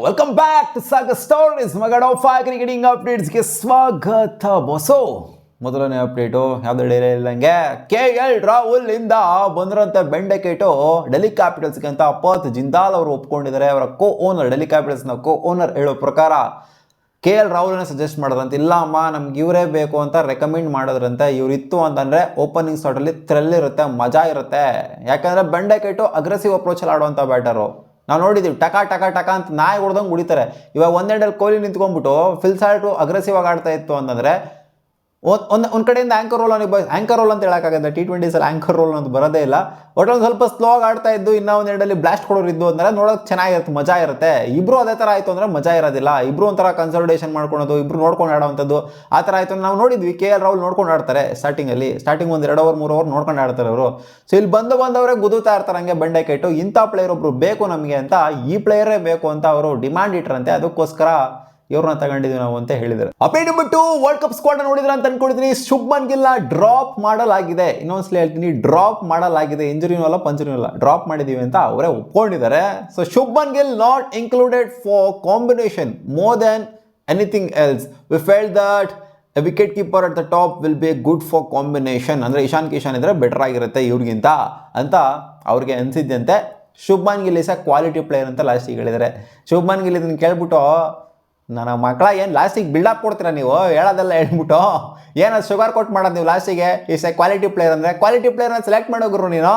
Welcome back to saga stories ಮಗಡ cricketing ಅಪ್ಡೇಟ್ಸ್ಗೆ ಸ್ವಾಗತ ಬಸೋ. ಮೊದಲನೇ ಅಪ್ಡೇಟು ಯಾವುದೇ ಡೇರೆ ಇಲ್ಲಂಗೆ KL ರಾಹುಲ್ ಇಂದ ಬಂದಿರೋಂಥ ಬೆಂಡೆಕೇಟು ಡೆಲ್ಲಿ ಕ್ಯಾಪಿಟಲ್ಸ್ಗೆ ಅಂತ ಪರ್ತ್ ಜಿಂದಾಲ್ ಅವರು ಒಪ್ಕೊಂಡಿದ್ದಾರೆ. ಅವರ ಓನರ್ ಡೆಲ್ಲಿ ಕ್ಯಾಪಿಟಲ್ಸ್ನ ಓನರ್ ಹೇಳೋ ಪ್ರಕಾರ KL ರಾಹುಲ್ನ ಸಜೆಸ್ಟ್ ಮಾಡೋದಂತೆ. ಇಲ್ಲ ಅಮ್ಮ ನಮ್ಗೆ ಇವರೇ ಬೇಕು ಅಂತ ರೆಕಮೆಂಡ್ ಮಾಡೋದ್ರಂತೆ. ಇವ್ರು ಇತ್ತು ಅಂತಂದರೆ ಓಪನಿಂಗ್ ಸ್ಟಾರ್ಟಲ್ಲಿ ಥ್ರಿಲ್ ಇರುತ್ತೆ, ಮಜಾ ಇರುತ್ತೆ. ಯಾಕಂದರೆ ಬೆಂಡೆಕೇಟು ಅಗ್ರೆಸಿವ್ ಅಪ್ರೋಚಲ್ಲಿ ಆಡುವಂಥ ಬ್ಯಾಟರು. ನಾವು ನೋಡಿದ್ದೀವಿ ಟಕ ಟಕ ಟಕ ಅಂತ ನಾಯಿ ಹೊಡೆದಂಗೆ ಹೊಡಿತಾರೆ. ಇವಾಗ ಒಂದೆರಡಲ್ಲಿ ಕೊಹ್ಲಿ ನಿಂತ್ಕೊಂಡ್ಬಿಟ್ಟು ಫಿಲ್ ಸಾಲ್ಟು ಅಗ್ರೆಸಿವ್ ಆಗಿ ಆಡ್ತಾ ಇತ್ತು ಅಂತಂದರೆ ಒಂದು ಕಡೆಯಿಂದ ಆ್ಯಂಕರ್ ರೋಲ್ ಅಂತ ಹೇಳೋಕ್ಕಾಗತ್ತೆ. T20 ಆ್ಯಂಕರ್ ರೋಲ್ ಅಂತ ಬರೋದೇ ಇಲ್ಲ. ಒಟ್ಟೊಂದು ಸ್ವಲ್ಪ ಸ್ಲೋ ಆಗಿ ಆಡ್ತಾ ಇದ್ದು, ಇನ್ನೂ ಒಂದೆರಡಲ್ಲಿ ಬ್ಲಾಸ್ಟ್ ಕೊಡೋರು ಇದ್ದು ಅಂದರೆ ನೋಡೋಕೆ ಚೆನ್ನಾಗಿರುತ್ತೆ, ಮಜಾ ಇರುತ್ತೆ. ಇಬ್ಬರು ಅದೇ ಥರ ಆಯಿತು ಅಂದರೆ ಮಜಾ ಇರೋದಿಲ್ಲ. ಇಬ್ಬರು ಒಂಥರ ಕನ್ಸಲ್ಟೇಷನ್ ಮಾಡ್ಕೊಳೋದು, ಇಬ್ಬರು ನೋಡ್ಕೊಂಡು ಆಡೋವಂಥದ್ದು ಆ ಥರ ಆಯಿತು. ನಾವು ನೋಡಿದ್ವಿ KL ರಾಹುಲ್ ನೋಡ್ಕೊಂಡು ಆಡ್ತಾರೆ ಸ್ಟಾರ್ಟಿಂಗ್ ಒಂದು 2 ಓವರ್ 3 ಓವರ್ ನೋಡ್ಕೊಂಡು ಆಡ್ತಾರೆ ಅವರು. ಸೊ ಇಲ್ಲಿ ಬಂದವರೇ ಗುದುತ್ತಾ ಇರ್ತಾರೆ ಹಂಗೆ ಬೆಂಡೆಕೇಟು. ಇಂಥ ಪ್ಲೇಯರ್ ಒಬ್ಬರು ಬೇಕು ನಮಗೆ ಅಂತ, ಈ ಪ್ಲೇಯರೇ ಬೇಕು ಅಂತ ಅವರು ಡಿಮ್ಯಾಂಡ್ ಇಟ್ರಂತೆ. ಅದಕ್ಕೋಸ್ಕರ ಇವ್ರನ್ನ ತಗೊಂಡಿದ್ವಿ ನಾವು ಅಂತ ಹೇಳಿದ್ದಾರೆ. ಅಪ್ಡೇಟ್ ಬಿಟ್ಟು ವರ್ಲ್ಡ್ ಕಪ್ ಸ್ಕ್ವಾಡ್ ನೋಡಿದ್ರೆ ಅಂತ ಅನ್ಕೊಂಡಿದ್ದೀನಿ. ಶುಭ್ಮನ್ ಗಿಲ್ನ ಡ್ರಾಪ್ ಮಾಡಲಾಗಿದೆ. ಇನ್ನೊಂದ್ಸಲ ಹೇಳ್ತೀನಿ, ಡ್ರಾಪ್ ಮಾಡಲಾಗಿದೆ. ಇಂಜುರಿನೂ ಅಲ್ಲ ಪಂಜುರಿನೂ ಅಲ್ಲ, ಡ್ರಾಪ್ ಮಾಡಿದೀವಿ ಅಂತ ಅವರೇ ಒಪ್ಕೊಂಡಿದ್ದಾರೆ. So Shubman Gill not included for combination more than anything else. We felt that a wicket keeper at the top will be good for combination. ಅಂದರೆ ಇಶಾನ್ ಕಿಶನ್ ಇದ್ರೆ ಬೆಟರ್ ಆಗಿರುತ್ತೆ ಇವ್ರಿಗಿಂತ ಅಂತ ಅವ್ರಿಗೆ ಅನಿಸಿದ್ದಂತೆ. Shubman Gill is a quality player ಅಂತ ಲಾಸ್ಟಿಗೆ ಹೇಳಿದ್ದಾರೆ. ಶುಭ್ಮನ್ ಗಿಲ್ ಇದನ್ನು ಕೇಳ್ಬಿಟ್ಟು, ನನ್ನ ಮಕ್ಕಳ ಏನು ಲಾಸ್ಟಿಗೆ ಬಿಲ್ಡಪ್ ಕೊಡ್ತೀರಾ ನೀವು, ಹೇಳೋದೆಲ್ಲ ಹೇಳ್ಬಿಟ್ಟು ಏನದು ಶುಗರ್ ಕೋಟ್ ಮಾಡೋದು ನೀವು ಲಾಸ್ಟಿಗೆ. ಈಸ್ ಎ ಕ್ವಾಲಿಟಿ ಪ್ಲೇಯರ್ ಅಂದರೆ ಕ್ವಾಲಿಟಿ ಪ್ಲೇಯರ್ನ ಸೆಲೆಕ್ಟ್ ಮಾಡೋಗ್ರು ನೀನು.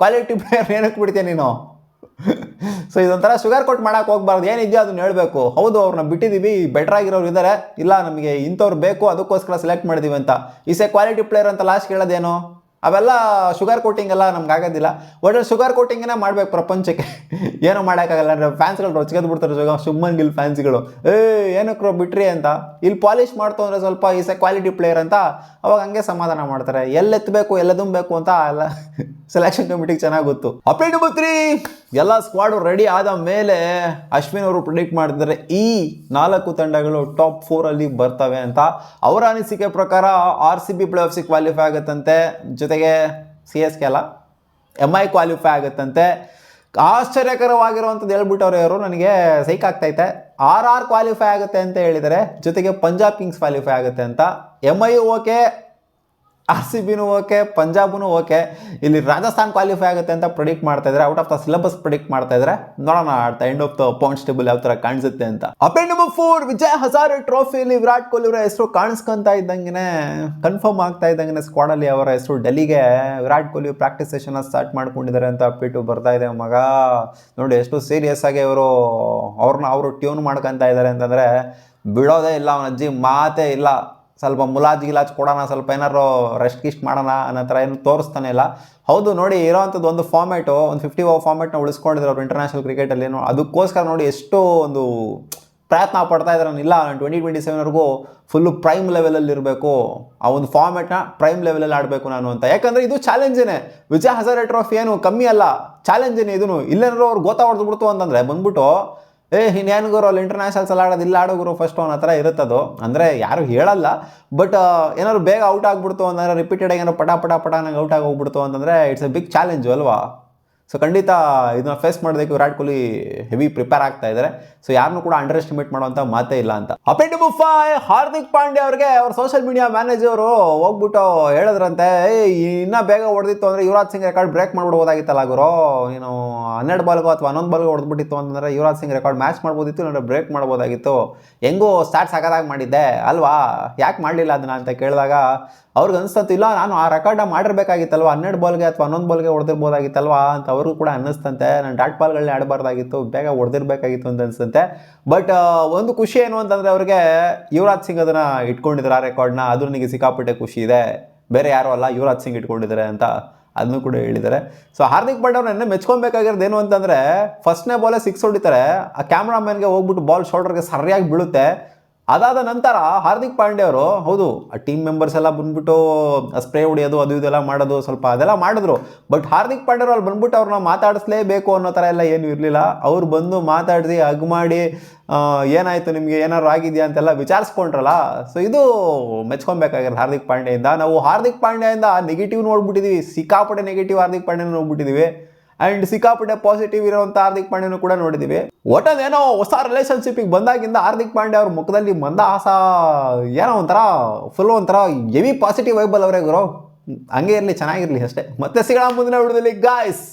ಕ್ವಾಲಿಟಿ ಪ್ಲೇಯರ್ ಏನಕ್ಕೆ ಬಿಡ್ತೀಯ ನೀನು? ಸೊ ಇದೊಂಥರ ಶುಗರ್ ಕೋಟ್ ಮಾಡೋಕೆ ಹೋಗ್ಬಾರ್ದು. ಏನಿದೆಯೋ ಅದನ್ನ ಹೇಳಬೇಕು. ಹೌದು ಅವ್ರನ್ನ ಬಿಟ್ಟಿದ್ದೀವಿ, ಬೆಟರ್ ಆಗಿರೋರು ಇದ್ದಾರೆ, ಇಲ್ಲ ನಮಗೆ ಇಂಥವ್ರು ಬೇಕು ಅದಕ್ಕೋಸ್ಕರ ಸೆಲೆಕ್ಟ್ ಮಾಡಿದ್ದೀವಿ ಅಂತ. ಈಸ್ ಎ ಕ್ವಾಲಿಟಿ ಪ್ಲೇಯರ್ ಅಂತ ಲಾಸ್ಟ್ ಹೇಳೋದೇನು? ಅವೆಲ್ಲ ಶುಗರ್ ಕೋಟಿಂಗ್ ಎಲ್ಲ ನಮ್ಗೆ ಆಗೋದಿಲ್ಲ. ಒಳ್ಳೆ ಶುಗರ್ ಕೋಟಿಂಗೇ ಮಾಡ್ಬೇಕು ಪ್ರಪಂಚಕ್ಕೆ. ಏನೂ ಮಾಡೋಕ್ಕಾಗಲ್ಲ. ಅಂದರೆ ಫ್ಯಾನ್ಸ್ಗಳು ರೊಚ್ಗೆದ್ದು ಬಿಡ್ತಾರೆ ಶುಭ್ಮನ್ ಗಿಲ್ ಫ್ಯಾನ್ಸ್ಗಳು. ಏನಕ್ಕೆ ಬಿಟ್ರಿ ಅಂತ. ಇಲ್ಲಿ ಪಾಲಿಷ್ ಮಾಡ್ತು ಅಂದರೆ ಸ್ವಲ್ಪ ಈಸ್ ಎ ಕ್ವಾಲಿಟಿ ಪ್ಲೇಯರ್ ಅಂತ ಅವಾಗ ಹಂಗೆ ಸಮಾಧಾನ ಮಾಡ್ತಾರೆ. ಎಲ್ಲೆತ್ತಬೇಕು ಎಲ್ಲದುಂಬೇಕು ಅಂತ ಎಲ್ಲ ಸೆಲೆಕ್ಷನ್ ಕಮಿಟಿಗೆ ಚೆನ್ನಾಗಿ ಗೊತ್ತು. ಅಪ್ಡೇಟ್ ಬರ್ತೀರಿ ಎಲ್ಲ ಸ್ಕ್ವಾಡು ರೆಡಿ ಆದ ಮೇಲೆ ಅಶ್ವಿನ್ ಅವರು ಪ್ರಿಡಿಕ್ಟ್ ಮಾಡಿದ್ದಾರೆ ಈ 4 ತಂಡಗಳು ಟಾಪ್ 4 ಬರ್ತವೆ ಅಂತ. ಅವರ ಅನಿಸಿಕೆ ಪ್ರಕಾರ RCB ಪ್ಲೇ ಆಫ್ಸಿಗೆ ಕ್ವಾಲಿಫೈ ಆಗುತ್ತಂತೆ, ಜೊತೆಗೆ CSK ಅಲ್ಲ MI ಕ್ವಾಲಿಫೈ ಆಗುತ್ತಂತೆ. ಆಶ್ಚರ್ಯಕರವಾಗಿರುವಂಥದ್ದು ಹೇಳ್ಬಿಟ್ಟವ್ರು ಇವರು, ನನಗೆ ಸೈಕ್ ಆಗ್ತೈತೆ. RR ಕ್ವಾಲಿಫೈ ಆಗುತ್ತೆ ಅಂತ ಹೇಳಿದ್ದಾರೆ, ಜೊತೆಗೆ ಪಂಜಾಬ್ ಕಿಂಗ್ಸ್ ಕ್ವಾಲಿಫೈ ಆಗುತ್ತೆ ಅಂತ. MI ಓಕೆ, RCBನೂ ಓಕೆ, ಪಂಜಾಬ್ನೂ ಓಕೆ. ಇಲ್ಲಿ ರಾಜಸ್ಥಾನ್ ಕ್ವಾಲಿಫೈ ಆಗುತ್ತೆ ಅಂತ ಪ್ರಿಡಿಕ್ಟ್ ಮಾಡ್ತಾ ಇದ್ದಾರೆ. Out of the syllabus predict ಮಾಡ್ತಾ ಇದ್ದಾರೆ. ನೋಡೋಣ at the end of the points table ಯಾವ ಥರ ಕಾಣಿಸುತ್ತೆ ಅಂತ. ಅಪ್ಡೇಟ್ ನಂಬರ್ 4, ವಿಜಯ್ ಹಜಾರೆ ಟ್ರೋಫಿಯಲ್ಲಿ ವಿರಾಟ್ ಕೊಹ್ಲಿ ಅವರ ಹೆಸರು ಕಾಣಿಸ್ಕೊಂತ ಇದ್ದಂಗೆ, ಕನ್ಫರ್ಮ್ ಆಗ್ತಾ ಇದ್ದಂಗೆ ಸ್ಕ್ವಾಡಲ್ಲಿ ಅವರ ಹೆಸರು ಡೆಲ್ಲಿಗೆ Virat Kohli practice session start ಮಾಡ್ಕೊಂಡಿದ್ದಾರೆ ಅಂತ ಅಪ್ಡೇಟು ಬರ್ತಾ ಇದೆ. ಮಗ ನೋಡಿ ಎಷ್ಟು ಸೀರಿಯಸ್ ಆಗಿ ಅವರು ಟ್ಯೂನ್ ಮಾಡ್ಕೊತಾ ಇದ್ದಾರೆ ಅಂತಂದರೆ ಬಿಡೋದೇ ಇಲ್ಲ. ಅವನ ಅಜ್ಜಿ ಮಾತೇ ಇಲ್ಲ. ಸ್ವಲ್ಪ ಮುಲಾಜ್ ಕೊಡೋಣ, ಸ್ವಲ್ಪ ಏನಾರು ರೆಸ್ಟ್ ಗಿಸ್ಟ್ ಮಾಡೋಣ ಅನ್ನೋ ಥರ ಏನು ತೋರಿಸ್ತಾನೆ ಇಲ್ಲ. ಹೌದು ನೋಡಿ, ಇರೋವಂಥದ್ದು ಒಂದು ಫಾರ್ಮ್ಯಾಟು, ಒಂದು 50 ಓವರ್ ಫಾರ್ಮ್ಯಾಟ್ನ ಉಳಿಸ್ಕೊಂಡಿದ್ರು ಅವರು ಇಂಟರ್ನ್ಯಾಷನಲ್ ಕ್ರಿಕೆಟಲ್ಲಿ. ಅದಕ್ಕೋಸ್ಕರ ನೋಡಿ ಎಷ್ಟು ಒಂದು ಪ್ರಯತ್ನ ಪಡ್ತಾ ಇದ್ದಾರೆ. ಇಲ್ಲ 2027ವರೆಗೂ ಫುಲ್ಲು ಪ್ರೈಮ್ ಲೆವೆಲಲ್ಲಿ ಇರಬೇಕು, ಆ ಒಂದು ಫಾರ್ಮ್ಯಾಟ್ನ ಪ್ರೈಮ್ ಲೆವೆಲಲ್ಲಿ ಆಡಬೇಕು ನಾನು ಅಂತ. ಯಾಕಂದರೆ ಇದು ಚಾಲೆಂಜೇನೆ. ವಿಜಯ್ ಹಜಾರೆ ಟ್ರೋಫಿ ಏನು ಕಮ್ಮಿ ಅಲ್ಲ, ಚಾಲೆಂಜೇನೆ ಇದೂ. ಇಲ್ಲೇನಾದ್ರು ಅವ್ರು ಗೋತಾ ಹೊಡೆದ್ಬಿಡ್ತು ಅಂತಂದರೆ ಬಂದ್ಬಿಟ್ಟು ಇನ್ನೇನು ಗುರು ಅಲ್ಲಿ ಇಂಟರ್ನ್ಯಾಷನಲ್ಸ್ ಎಲ್ಲ ಆಡೋದು, ಇಲ್ಲ ಆಡೋಗುರು ಫಸ್ಟ್ ಅನ್ನೋ ಥರ ಇರುತ್ತದು. ಅಂದರೆ ಯಾರು ಹೇಳಲ್ಲ, ಬಟ್ ಏನಾದ್ರು ಬೇಗ ಔಟ್ ಆಗಿಬಿಡ್ತು ಅಂತಂದರೆ ರಿಪೀಟೆಡ್ ಏನಾದ್ರು ಪಟ ನಂಗೆ ಔಟ್ ಆಗಿ ಹೋಗ್ಬಿಡ್ತು ಅಂತಂದರೆ ಇಟ್ಸ್ ಎ ಬಿಗ್ ಚಾಲೆಂಜು ಅಲ್ವಾ. ಸೊ ಖಂಡಿತ ಇದನ್ನ ಫೇಸ್ ಮಾಡೋದಕ್ಕೆ ವಿರಾಟ್ ಕೊಹ್ಲಿ ಹೆವಿ ಪ್ರಿಪೇರ್ ಆಗ್ತಾ ಇದ್ದಾರೆ. ಸೊ ಯಾರನ್ನೂ ಕೂಡ ಅಂಡರ್ ಎಸ್ಟಿಮೇಟ್ ಮಾಡುವಂಥ ಮಾತೇ ಇಲ್ಲ ಅಂತ. ಅಪ್ಡೇಟ್ ನಂಬರ್ 5, ಹಾರ್ದಿಕ್ ಪಾಂಡ್ಯ ಅವ್ರಿಗೆ ಅವ್ರ ಸೋಷಿಯಲ್ ಮೀಡಿಯಾ ಮ್ಯಾನೇಜರು ಹೋಗ್ಬಿಟ್ಟು ಹೇಳಿದ್ರಂತೆ, ಇನ್ನೂ ಬೇಗ ಹೊಡೆದಿತ್ತು ಅಂದರೆ ಯುವರಾಜ್ ಸಿಂಗ್ ರೆಕಾರ್ಡ್ ಬ್ರೇಕ್ ಮಾಡ್ಬಿಡ್ಬೋದಾಗಿತ್ತಲ್ಲ ಗುರು, ನೀನು 12 ಬಾಲ್ಗೋ ಅಥವಾ 11 ಬಾಲ್ಗೋ ಹೊಡೆದ್ಬಿಟ್ಟಿತ್ತು ಅಂತಂದರೆ ಯುವರಾಜ್ ಸಿಂಗ್ ರೆಕಾರ್ಡ್ ಮ್ಯಾಚ್ ಮಾಡ್ಬೋದಿತ್ತು, ನಾನು ಬ್ರೇಕ್ ಮಾಡ್ಬೋದಾಗಿತ್ತು, ಹೆಂಗೂ ಸ್ಟಾರ್ಟ್ ಸಾಕಾದಾಗ ಮಾಡಿದ್ದೆ ಅಲ್ವಾ, ಯಾಕೆ ಮಾಡಲಿಲ್ಲ ಅದನ್ನ ಅಂತ ಕೇಳಿದಾಗ ಅವ್ರಿಗೆ ಅನಿಸ್ತಂತೆ, ಇಲ್ಲ ನಾನು ಆ ರೆಕಾರ್ಡ್ನ ಮಾಡಿರ್ಬೇಕಾಗಿತ್ತಲ್ವ, 12 ಬಾಲ್ಗೆ ಅಥವಾ 11 ಬಾಲ್ಗೆ ಹೊಡೆದಿರ್ಬೋದಾಗಿತ್ತಲ್ವಾ ಅಂತ ಅವ್ರಿಗೂ ಕೂಡ ಅನ್ನಿಸ್ತಂತೆ. ನಾನು ಡಾಟ್ ಬಾಲ್ಗಳನ್ನ ಆಡಬಾರ್ದಾಗಿತ್ತು, ಬೇಗ ಹೊಡೆದಿರ್ಬೇಕಾಗಿತ್ತು ಅಂತ ಅನಿಸ್ತಂತೆ. ಬಟ್ ಒಂದು ಖುಷಿ ಏನು ಅಂತಂದರೆ ಅವ್ರಿಗೆ ಯುವರಾಜ್ ಸಿಂಗ್ ಅದನ್ನು ಇಟ್ಕೊಂಡಿದ್ದಾರೆ ಆ ರೆಕಾರ್ಡ್ನ. ಅದು ನನಗೆ ಸಿಕ್ಕಾಪಟ್ಟೆ ಖುಷಿ ಇದೆ, ಬೇರೆ ಯಾರೂ ಅಲ್ಲ ಯುವರಾಜ್ ಸಿಂಗ್ ಇಟ್ಕೊಂಡಿದ್ದಾರೆ ಅಂತ ಅದನ್ನು ಕೂಡ ಹೇಳಿದ್ದಾರೆ. ಸೊ ಹಾರ್ದಿಕ್ ಪಾಂಡ್ಯ ಅವ್ರನ್ನ ಮೆಚ್ಕೊಬೇಕಾಗಿರೋದು ಏನು ಅಂತಂದರೆ, ಫಸ್ಟ್ನೇ ಬಾಲೇ 6 ಹೊಡಿತಾರೆ, ಆ ಕ್ಯಾಮ್ರಾಮನ್ಗೆ ಹೋಗ್ಬಿಟ್ಟು ಬಾಲ್ ಶೋಲ್ಡರ್ಗೆ ಸರಿಯಾಗಿ ಬೀಳುತ್ತೆ. ಅದಾದ ನಂತರ ಹಾರ್ದಿಕ್ ಪಾಂಡ್ಯ ಅವರು, ಹೌದು ಆ ಟೀಮ್ ಮೆಂಬರ್ಸ್ ಎಲ್ಲ ಬಂದ್ಬಿಟ್ಟು ಸ್ಪ್ರೇ ಹೊಡಿಯೋದು ಅದು ಇದೆಲ್ಲ ಮಾಡೋದು, ಸ್ವಲ್ಪ ಅದೆಲ್ಲ ಮಾಡಿದ್ರು. ಬಟ್ ಹಾರ್ದಿಕ್ ಪಾಂಡ್ಯ ಅವರು ಅಲ್ಲಿ ಬಂದ್ಬಿಟ್ಟು ಅವ್ರನ್ನ ಮಾತಾಡಿಸ್ಲೇಬೇಕು ಅನ್ನೋ ಥರ ಎಲ್ಲ ಏನು ಇರಲಿಲ್ಲ. ಅವ್ರು ಬಂದು ಮಾತಾಡಿಸಿ ಹಗ್ ಮಾಡಿ ಏನಾಯಿತು ನಿಮಗೆ, ಏನಾದ್ರು ಆಗಿದೆಯಾ ಅಂತೆಲ್ಲ ವಿಚಾರಿಸ್ಕೊಂಡ್ರಲ್ಲ. ಸೊ ಇದು ಮೆಚ್ಕೊಬೇಕಾಗಿರೋದು ಹಾರ್ದಿಕ್ ಪಾಂಡ್ಯದಿಂದ. ನಾವು ಹಾರ್ದಿಕ್ ಪಾಂಡ್ಯದಿಂದ ನೆಗೆಟಿವ್ ನೋಡ್ಬಿಟ್ಟಿದ್ದೀವಿ, ಸಿಕ್ಕಾಪಟ್ಟೆ ನೆಗೆಟಿವ್ ಹಾರ್ದಿಕ್ ಪಾಂಡ್ಯನ ನೋಡ್ಬಿಟ್ಟಿದ್ದೀವಿ. ಆ್ಯಂಡ್ ಸಿಕ್ಕಾಪಟ್ಟೆ ಪಾಸಿಟಿವ್ ಇರುವಂಥ ಹಾರ್ದಿಕ್ ಪಾಂಡ್ಯನು ಕೂಡ ನೋಡಿದ್ದೀವಿ. ಒಟ್ಟನೇನೋ ಹೊಸ ರಿಲೇಷನ್ಶಿಪ್ಪಿಗೆ ಬಂದಾಗಿಂದ ಹಾರ್ದಿಕ್ ಪಾಂಡ್ಯ ಅವ್ರ ಮುಖದಲ್ಲಿ ಮಂದಹಾಸ ಏನೋ ಒಂಥರ ಫುಲ್ ಒಂಥರ ಹೆವಿ ಪಾಸಿಟಿವ್ ವೈಬಲ್ ಅವರೇ ಗುರು. ಹಂಗೆ ಇರಲಿ, ಚೆನ್ನಾಗಿರಲಿ ಅಷ್ಟೇ. ಮತ್ತೆ ಸಿಗೋಣ ಮುಂದಿನ ವಿಡಿಯೋದಲ್ಲಿ ಗಾಯ್ಸ್.